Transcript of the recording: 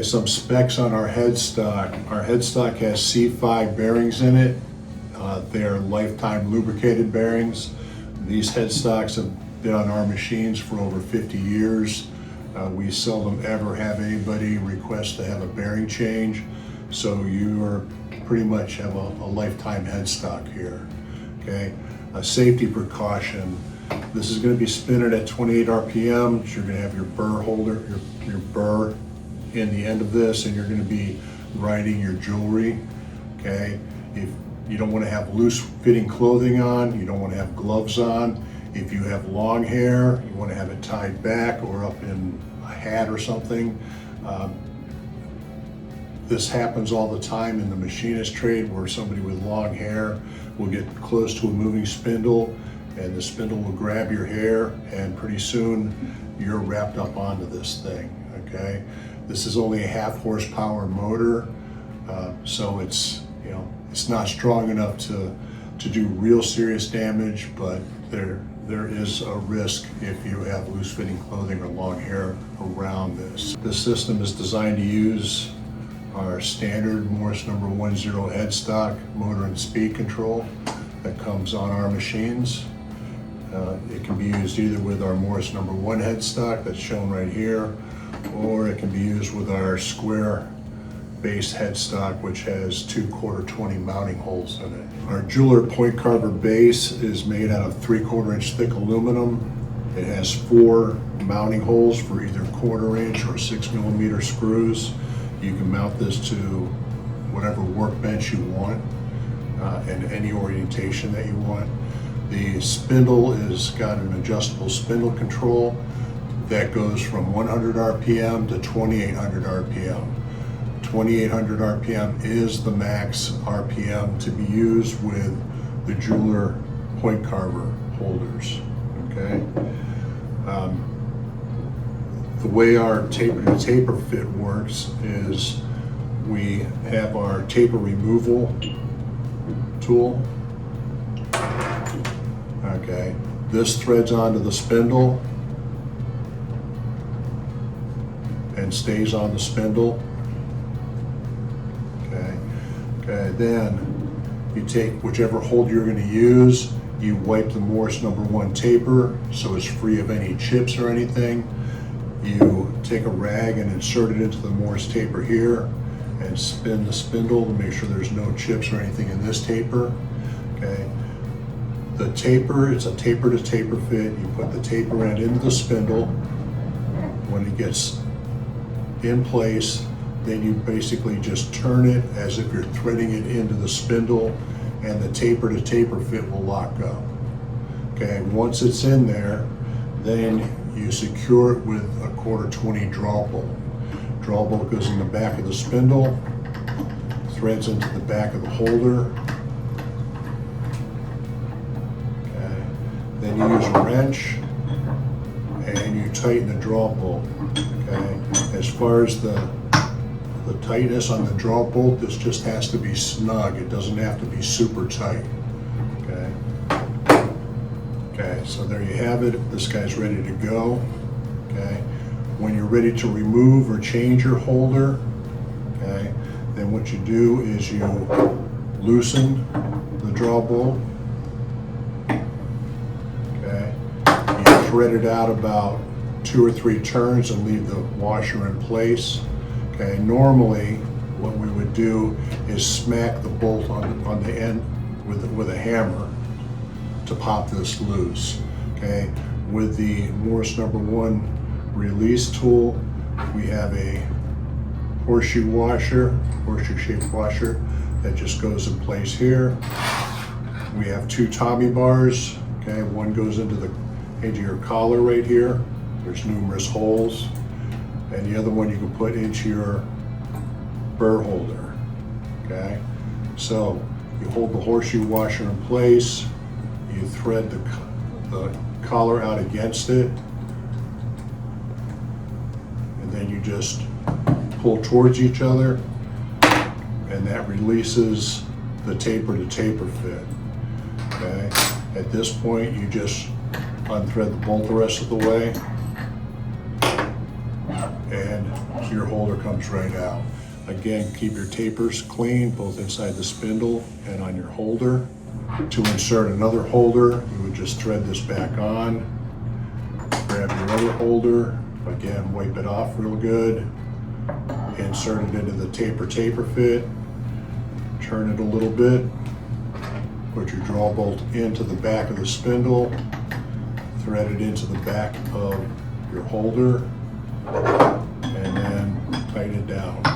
Okay, some specs on our headstock. Our headstock has C5 bearings in it. They're lifetime lubricated bearings. These headstocks have been on our machines for over 50 years. We seldom ever have anybody request to have a bearing change. So you are pretty much have a lifetime headstock here. Okay, a safety precaution. This is going to be spinning at 28 RPM. You're going to have your burr holder, your burr in the end of this, and you're going to be riding your jewelry. Okay, if you don't want to have loose fitting clothing on, you don't want to have gloves on. If you have long hair, you want to have it tied back or up in a hat or something. This happens all the time in the machinist trade, where somebody with long hair will get close to a moving spindle and the spindle will grab your hair, and pretty soon you're wrapped up onto this thing. Okay, this is only a 1/2 horsepower motor, so it's not strong enough to do real serious damage, but there is a risk if you have loose fitting clothing or long hair around this. This system is designed to use our standard Morse number 10 headstock motor and speed control that comes on our machines. It can be used either with our Morse number 1 headstock that's shown right here, or it can be used with our square base headstock, which has 2 1/4-20 mounting holes in it. Our jeweler point carver base is made out of 3/4 inch thick aluminum. It has 4 mounting holes for either 1/4 inch or 6mm screws. You can mount this to whatever workbench you want and any orientation that you want. The spindle is got an adjustable spindle control that goes from 100 RPM to 2800 RPM. 2800 RPM is the max RPM to be used with the jeweler point carver holders. Okay. The way our taper to taper fit works is we have our taper removal tool. Okay, this threads onto the spindle and stays on the spindle. Okay, then you take whichever holder you're going to use, you wipe the Morse number 1 taper so it's free of any chips or anything. You take a rag and insert it into the Morse taper here and spin the spindle to make sure there's no chips or anything in this taper. Okay. The taper, it's a taper to taper fit. You put the taper end into the spindle. When it gets in place, then you basically just turn it as if you're threading it into the spindle, and the taper to taper fit will lock up. Okay, once it's in there, then you secure it with a 1/4-20 draw bolt. Draw bolt goes in the back of the spindle, threads into the back of the holder. Okay. Then you use a wrench and you tighten the draw bolt. Okay. As far as the tightness on the draw bolt, this just has to be snug. It doesn't have to be super tight. Okay. Okay, so there you have it. This guy's ready to go. Okay. When you're ready to remove or change your holder, okay, then what you do is you loosen the draw bolt. Okay. You thread it out about 2 or 3 turns and leave the washer in place. Okay. Normally, what we would do is smack the bolt on the end with a hammer to pop this loose. Okay. With the Morse number 1 release tool, we have a horseshoe shaped washer that just goes in place here. We have 2 Tommy bars. Okay, one goes into your collar right here. There's numerous holes, and the other one you can put into your burr holder. Okay, so you hold the horseshoe washer in place. You thread the collar out against it, and then you just pull towards each other, and that releases the taper to taper fit. Okay. At this point, you just unthread the bolt the rest of the way and so your holder comes right out. Again, keep your tapers clean, both inside the spindle and on your holder. To insert another holder, you would just thread this back on, grab your other holder, again, wipe it off real good, insert it into the taper fit, turn it a little bit, put your draw bolt into the back of the spindle, thread it into the back of your holder, and then tighten it down.